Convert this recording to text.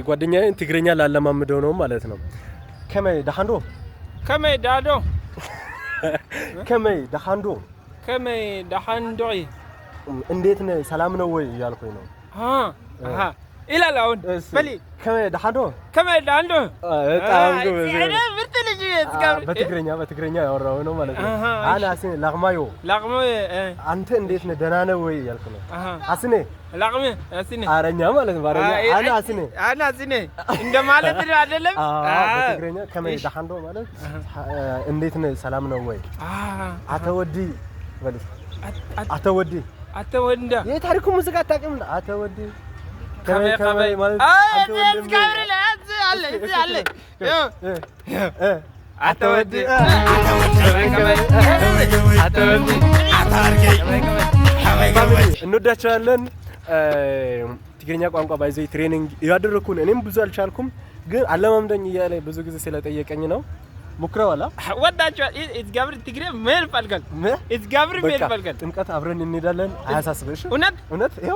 ጓደኛዬን ትግረኛ ላለማምደው ነው ማለት ነው ከመይ ዳሃንዶ ከመይ ዳሃንዶ እንዴት ነህ ሰላም ነው ወይ ያልኩኝ ነው ኢላላውን በሊ ከመይ ዳሃንዶ በጣም ጎበዝ ምርጥልጅ በትግረኛ ያወራው ነው ማለት ነው አናስኔ ላግማዮ አንተ እንዴት ነህ ደህና ነህ ወይ ያልኩ ነው አስኔ አስኔ አረኛ ማለት ነው ባረኛ አናስኔ እንደማለት ነው አይደለም በትግረኛ ከመይ ዳሃንዶ ማለት እንዴት ነህ ሰላም ነው ወይ አተወዲ በል አተወንዳ የታሪኩ ሙዚቃ አታውቅም አተወዲ ከመይ ማለት አንተ ወንድም አለ አተወዲ እንወዳቸዋለን ትግረኛ ቋንቋ ባይዘይ ትሬኒንግ ያደረኩን እኔም ብዙ አልቻልኩም ግን አለማምደኝ እያለ ብዙ ጊዜ ስለጠየቀኝ ነው ሙክረዋላ ወዳቸው እዝጋብር ትግሬ ምን ፈልጋል እዝጋብር ምን ፈልጋል ጥምቀት አብረን እንሄዳለን አያሳስብሽ እውነት ይሄው